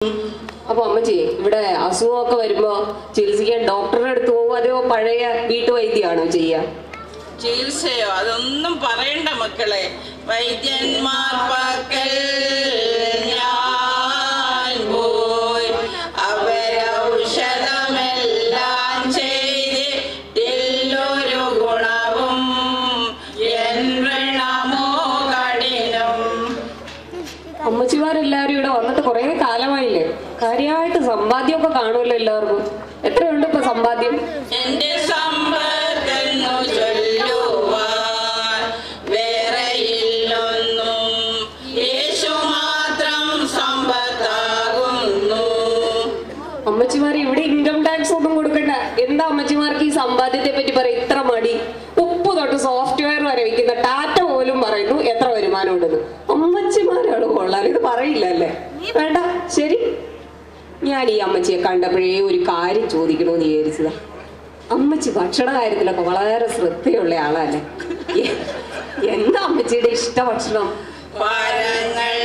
അപ്പൊ അമ്മച്ചി ഇവിടെ അസുഖമൊക്കെ വരുമ്പോ ചികിത്സിക്കാൻ ഡോക്ടറുടെ അടുത്ത് പോകും, അതോ പഴയ വീട്ടുവൈദ്യമാണോ ചെയ്യുക? ചികിത്സയോ? അതൊന്നും പറയണ്ട മക്കളെ. വൈദ്യന്മാർ പക്കൽ ഞാൻ പോയി അവരൗഷധമെല്ലാം ചെയ്തിട്ടില്ലൊരു ഗുണവും എൻ വ്രണമോ കഠിനം. അമ്മച്ചിമാരെല്ലാരും ഇവിടെ വന്നിട്ട് കുറെ കാലമായില്ലേ? കാര്യമായിട്ട് സമ്പാദ്യമൊക്കെ കാണുമല്ലോ എല്ലാവർക്കും. എത്രയുണ്ട് ഇപ്പൊ സമ്പാദ്യം? എന്റെ സമ്പത്തെന്നു ചൊല്ലുവാൻ വേറെയില്ലൊന്നും, യേശു മാത്രം സമ്പത്താകുന്നു. അമ്മച്ചിമാർ ഇവിടെ ഇൻകം ടാക്സ് ഒന്നും കൊടുക്കണ്ട. എന്താ അമ്മച്ചിമാർക്ക് ഈ സമ്പാദ്യത്തെ പറ്റി പറയാം ഇത്ര മടി? ഉപ്പ് തൊട്ട് സോഫ്റ്റ്വെയർ വരെ വയ്ക്കുന്ന ടാറ്റ പോലും പറയുന്നു എത്ര വരുമാനം ഉണ്ടെന്ന്. അമ്മച്ചിമാരാണ് കൊള്ളാൻ, ഇത് പറയില്ല അല്ലേ? വേണ്ട, ശരി. ഞാൻ ഈ അമ്മച്ചിയെ കണ്ടപ്പോഴേ ഒരു കാര്യം ചോദിക്കണമെന്ന് വിചാരിച്ചതാ. അമ്മച്ചി ഭക്ഷണ കാര്യത്തിലൊക്കെ വളരെ ശ്രദ്ധയുള്ള ആളല്ലേ? എന്താ അമ്മച്ചിയുടെ ഇഷ്ട ഭക്ഷണം? പരങ്ങൾ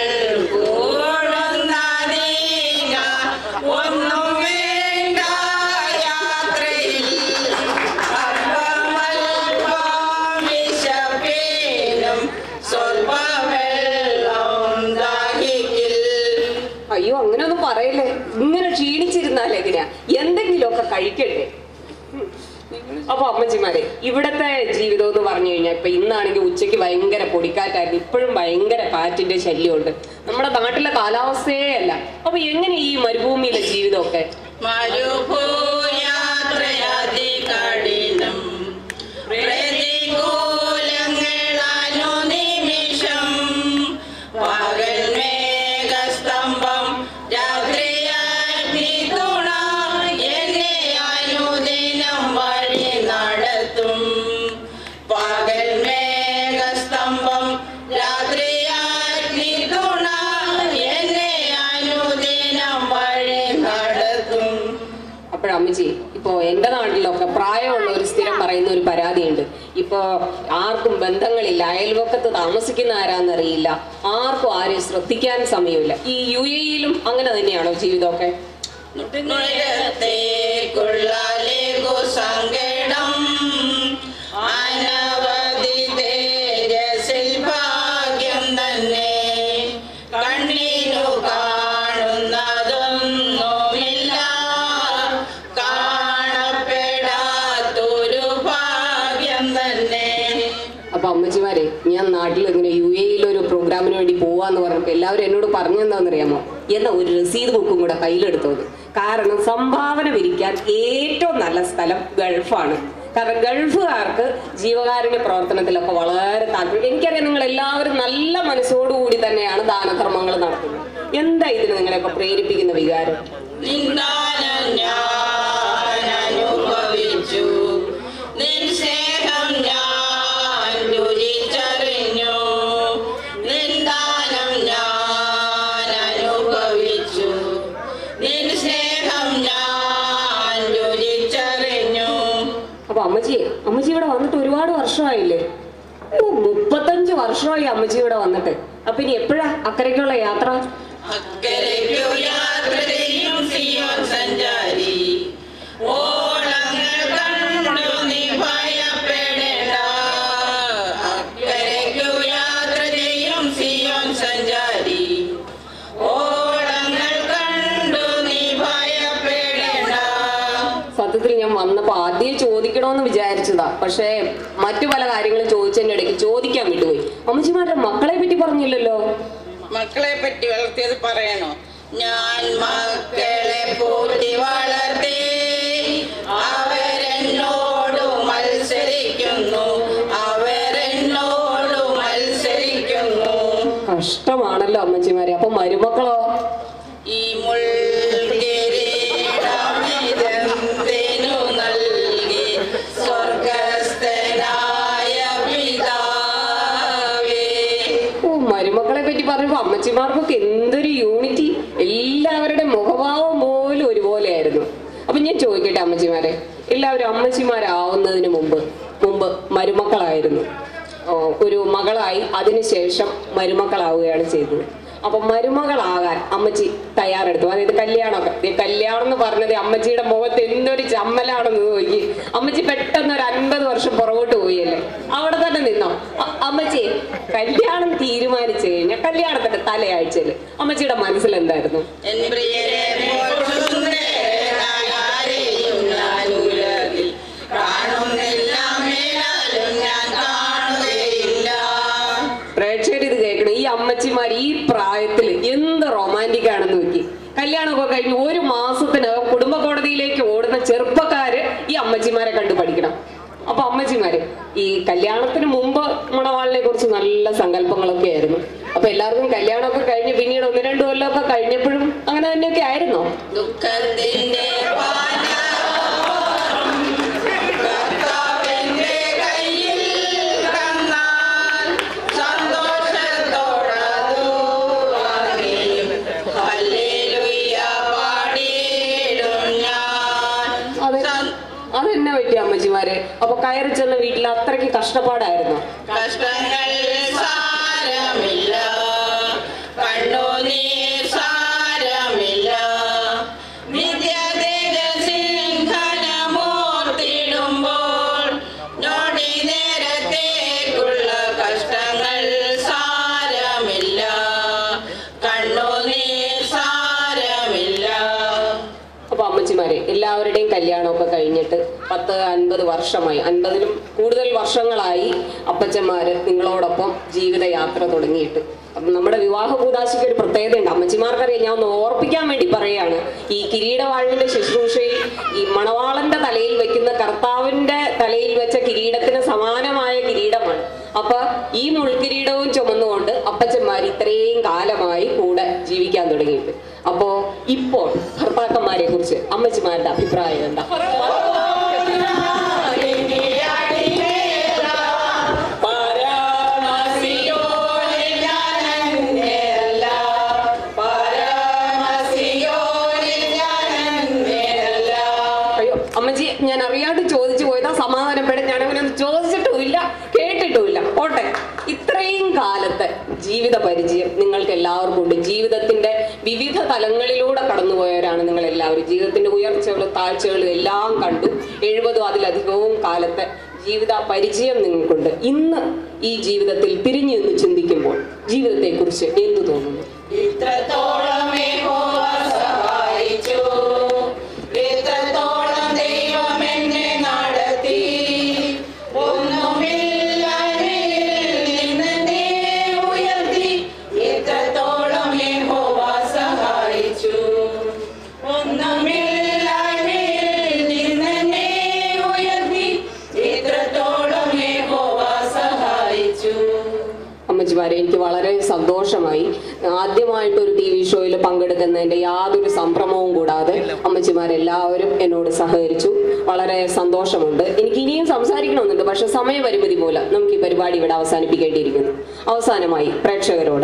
ഒന്നും വേണ്ട യാത്രയിൽ, വിശപ്പേനും സ്വൽപ്പവെള്ളം ദാഹിക്കിൽ. അയ്യോ, അങ്ങനെയൊന്നും പറയല്ലേ. ഇങ്ങനെ ക്ഷീണിച്ചിരുന്നാലേ എങ്ങനെയാ? എന്തെങ്കിലുമൊക്കെ കഴിക്കണ്ടേ? അപ്പൊ അമ്മച്ചിമാരെ, ഇവിടത്തെ ജീവിതം എന്ന് പറഞ്ഞു കഴിഞ്ഞാൽ ഇപ്പൊ ഇന്നാണെങ്കിൽ ഉച്ചയ്ക്ക് ഭയങ്കര പൊടിക്കാറ്റായിരുന്നു, ഇപ്പോഴും ഭയങ്കര കാറ്റിന്റെ ശല്യമുണ്ട്. നമ്മുടെ നാട്ടിലെ കാലാവസ്ഥയേ അല്ല. അപ്പൊ എങ്ങനെ ഈ മരുഭൂമിയിലെ ജീവിതമൊക്കെ? മരുഭൂയാത്രയതി കഠിനം, പ്രതികൂലങ്ങളാനു നിമിഷം, പകൽ മേഘസ്തംഭം രാത്രിയാഗ്നി തുണ, എന്നെ അനുദിനം വഴി നടത്തും. പകൽ മേഘസ്തംഭം രാത്രിയാഗ്നി തുണ, എന്നെ അനുദിനം വഴി നടത്തും. അപ്പോഴമ്മച്ചി, ഇപ്പൊ എന്റെ നാട്ടിലൊക്കെ പ്രായമുള്ള ഒരു സ്ഥിരം പറയുന്ന ഒരു പരാതിയുണ്ട്. ഇപ്പൊ ആർക്കും ബന്ധങ്ങളില്ല, അയൽവക്കത്ത് താമസിക്കുന്ന ആരാന്നറിയില്ല, ആർക്കും ആരെയും ശ്രദ്ധിക്കാൻ സമയമില്ല. ഈ UAE-യിലും അങ്ങനെ തന്നെയാണോ ജീവിതമൊക്കെ? സങ്കടം അനവധി തേജസ്സിൽ ഭാഗ്യം തന്നെ, കണ്ണിനു കാണുന്നതൊന്നുമില്ല, കാണപ്പെടാത്തൊരു ഭാഗ്യം തന്നെ. അപ്പൊ അമ്മച്ചിമാരെ, ഞാൻ നാട്ടിൽ ഇങ്ങനെ UAE-യിൽ ഒരു പ്രോഗ്രാമിന് വേണ്ടി പോവാന്ന് പറഞ്ഞപ്പോ എല്ലാവരും എന്നോട് പറഞ്ഞെന്താണെന്നറിയാമോ? എന്നാ ഒരു രസീത് ബുക്കും കൂടെ കയ്യിലെടുത്തത്. കാരണം സംഭാവന പിരിക്കാൻ ഏറ്റവും നല്ല സ്ഥലം ഗൾഫാണ്. കാരണം ഗൾഫുകാർക്ക് ജീവകാരുണ്യ പ്രവർത്തനത്തിലൊക്കെ വളരെ താല്പര്യം. എനിക്കറിയാം നിങ്ങൾ എല്ലാവരും നല്ല മനസ്സോടുകൂടി തന്നെയാണ് ദാനധർമ്മങ്ങൾ നടത്തുന്നത്. എന്താ ഇതിന് നിങ്ങളെയൊക്കെ പ്രേരിപ്പിക്കുന്ന വികാരം? നിന്ദാനം ഞാൻ അനുഭവിച്ചു, നിൻ സ്നേഹം ഞാൻ രുചിച്ചറിഞ്ഞു. നിന്ദാനം ഞാൻ അനുഭവിച്ചു, നിൻ സ്നേഹം ഞാൻ രുചിച്ചറിഞ്ഞു. അപ്പൊ അമ്മച്ചി ഇവിടെ വന്നിട്ട് ഒരുപാട് വർഷമായില്ലേ? 35 വർഷമായി അമ്മച്ചി ഇവിടെ വന്നിട്ട്. അപ്പൊ ഇനി എപ്പോഴാ അക്കരയ്ക്കുള്ള യാത്ര? അക്കരയ്ക്കു യാത്ര ചെയ്യും സിയോൻ സഞ്ചാരി, ഓളങ്ങൾ കണ്ടു നീ ഭയപ്പെടേണ്ട. അക്കരയ്ക്കു യാത്ര ചെയ്യും സിയോൻ സഞ്ചാരി, ഓളങ്ങൾ കണ്ടു നീ ഭയപ്പെടേണ്ട. സത്യത്തിൽ ഞാൻ വന്നപ്പോ ആദ്യം ചോദിക്കണമെന്ന് വിചാരിച്ചതാ, പക്ഷേ മറ്റു പല കാര്യങ്ങളും ചോദിച്ചതിന്റെ ഇടയ്ക്ക് ചോദിക്കാൻ വിട്ടുപോയി. അമ്മച്ചിമാരുടെ മക്കളെ പറ്റി പറഞ്ഞില്ലല്ലോ. മക്കളെ പറ്റി വളർത്തിയത് പറയണോ? ഞാൻ മക്കളെ പോറ്റി വളർത്തി, അവരെന്നോട് മത്സരിക്കുന്നു, അവരെന്നോട് മത്സരിക്കുന്നു. കഷ്ടമാണല്ലോ അമ്മച്ചിമാരെ. അപ്പൊ മരുമക്കളോ? ഈ മുൾക്കിരീടമിതെന്തിനു നൽകി സ്വർഗസ്ഥനായ പിതാവേ. മരുമക്കളെ പറ്റി പറഞ്ഞപ്പോ അമ്മച്ചിമാർക്കൊക്കെ എന്തൊരു യൂണിറ്റി. എല്ലാവരുടെ മുഖഭാവം പോലും ഒരുപോലെയായിരുന്നു. അപ്പൊ ഞാൻ ചോദിക്കട്ടെ അമ്മച്ചിമാരെ, എല്ലാവരും അമ്മച്ചിമാരാവുന്നതിന് മുമ്പ് മരുമക്കളായിരുന്നു. ഒരു മകളായി അതിനുശേഷം മരുമക്കളാവുകയാണ് ചെയ്തത്. അപ്പൊ മരുമകളാകാൻ അമ്മച്ചി തയ്യാറെടുത്തു. അതായത് കല്യാണം എന്ന് പറഞ്ഞത് അമ്മച്ചിയുടെ മുഖത്ത് എന്തൊരു ചമ്മലാണെന്ന് നോക്കി. അമ്മച്ചി പെട്ടെന്ന് ഒരു 50 വർഷം പുറകോട്ട് പോയല്ലേ. അവിടെ തന്നെ നിന്നോ. അമ്മച്ചി കല്യാണം തീരുമാനിച്ചു കഴിഞ്ഞാൽ കല്യാണത്തിന്റെ തലയാഴ്ചയില് അമ്മച്ചിയുടെ മനസ്സിൽ എന്തായിരുന്നു? പ്രേക്ഷകരിത് കേൾക്കണം. ഈ അമ്മച്ചിമാർ ഈ പ്രായത്തിൽ എന്ത് റൊമാൻറ്റിക് ആണെന്ന് നോക്കി. കല്യാണമൊക്കെ കഴിഞ്ഞ് 1 മാസത്തിനകം കുടുംബ കോടതിയിലേക്ക് ഓടുന്ന ചെറുപ്പക്കാര് ഈ അമ്മച്ചിമാരെ കണ്ടു പഠിക്കണം. അപ്പൊ അമ്മച്ചിമാര് ഈ കല്യാണത്തിന് മുമ്പ് മണവാളിനെ കുറിച്ച് നല്ല സങ്കല്പങ്ങളൊക്കെ ആയിരുന്നു. അപ്പൊ എല്ലാവർക്കും കല്യാണമൊക്കെ കഴിഞ്ഞ് പിന്നീട് 1-2 കൊല്ലമൊക്കെ കഴിഞ്ഞപ്പോഴും അങ്ങനെ തന്നെയൊക്കെ ആയിരുന്നോ? അതെന്നെ പറ്റി അമ്മച്ചിമാരെ? അപ്പൊ കയറി ചെന്ന വീട്ടിൽ അത്രയ്ക്ക് കഷ്ടപ്പാടായിരുന്നു. കഷ്ടങ്ങൾ സാരമില്ല, കണ്ണുനീർ സാരമില്ല, നിത്യതേജസിംഹനമോർത്തിടുമ്പോൾ ഞൊടി നേരത്തേക്കുള്ള കഷ്ടങ്ങൾ സാരമില്ല, കണ്ണുനീർ സാരമില്ല. അപ്പൊ അമ്മച്ചിമാരെ എല്ലാവരുടെയും കല്യാണമൊക്കെ കഴിഞ്ഞിട്ട് 10-50 വർഷമായി, 50-ലും കൂടുതൽ വർഷങ്ങളായി അപ്പച്ചന്മാര് നിങ്ങളോടൊപ്പം ജീവിതയാത്ര തുടങ്ങിയിട്ട്. അപ്പം നമ്മുടെ വിവാഹ കൂദാശയ്ക്ക് ഒരു പ്രത്യേകതയുണ്ട്. അമ്മച്ചിമാർക്കറിയാം. ഞാൻ ഒന്ന് ഓർപ്പിക്കാൻ വേണ്ടി പറയുകയാണ്. ഈ കിരീടവാഴ്വിന്റെ ശുശ്രൂഷയിൽ ഈ മണവാളന്റെ തലയിൽ വെക്കുന്ന കർത്താവിന്റെ തലയിൽ വെച്ച കിരീടത്തിന് സമാനമായ കിരീടമാണ്. അപ്പൊ ഈ മുൾക്കിരീടവും ചുമന്നുകൊണ്ട് അപ്പച്ചന്മാർ ഇത്രയും കാലമായി കൂടെ ജീവിക്കാൻ തുടങ്ങിയിട്ട്. അപ്പോ ഇപ്പോൾ ഭർത്താക്കന്മാരെ കുറിച്ച് അമ്മച്ചിമാരുടെ അഭിപ്രായം എന്താ? അയ്യോ അമ്മച്ചി, ഞാൻ അറിയാണ്ട് ചോദിച്ചു പോയതാ. സമാധാനപ്പെടാൻ ഞാൻ അങ്ങനെ ഒന്നും ചോദിച്ചിട്ടുമില്ല, കേട്ടിട്ടുമില്ല. ഓട്ടെ, ഇത്രയും കാലത്തെ ജീവിത പരിചയം നിങ്ങൾക്ക് എല്ലാവർക്കും ഉണ്ട്. ജീവിതത്തിന്റെ വിവിധ തലങ്ങളിലൂടെ കടന്നുപോയവരാണ് നിങ്ങൾ എല്ലാവരും. ജീവിതത്തിന്റെ ഉയർച്ചകളും താഴ്ചകളും എല്ലാം കണ്ടു. 70 അതിലധികവും കാലത്തെ ജീവിത പരിചയം നിങ്ങൾക്കുണ്ട്. ഇന്ന് ഈ ജീവിതത്തിൽ പിരിഞ്ഞു നിന്ന് ചിന്തിക്കുമ്പോൾ ജീവിതത്തെ കുറിച്ച് എന്തു തോന്നുന്നു? ഇത്രത്തോളം യഹോവ സഹായിച്ചു, ഇത്രത്തോളം ദൈവം എന്നെ നടത്തി, ഒന്നുമില്ലായ്മയിൽ നിന്നെ ഉയർത്തി. ഇത്രത്തോളം യഹോവ സഹായിച്ചു, ഒന്നുമില്ലായ്മയിൽ നിന്നെ ഉയർത്തി. ഇത്രത്തോളം യഹോവ സഹായിച്ചു. അമ്മച്ചിമാരെ, എനിക്ക് വളരെ സന്തോഷമായി. ആദ്യമായിട്ടൊരു TV ഷോയിൽ പങ്കെടുക്കുന്നതിന്റെ യാതൊരു സംഭ്രമവും കൂടാതെ അമ്മച്ചിമാരെല്ലാവരും എന്നോട് സഹകരിച്ചു. വളരെ സന്തോഷമുണ്ട്. എനിക്ക് ഇനിയും സംസാരിക്കണമെന്നുണ്ട്, പക്ഷെ സമയപരിമിതി മൂലം നമുക്ക് ഈ പരിപാടി ഇവിടെ അവസാനിപ്പിക്കേണ്ടിയിരിക്കുന്നു. അവസാനമായി പ്രേക്ഷകരോട്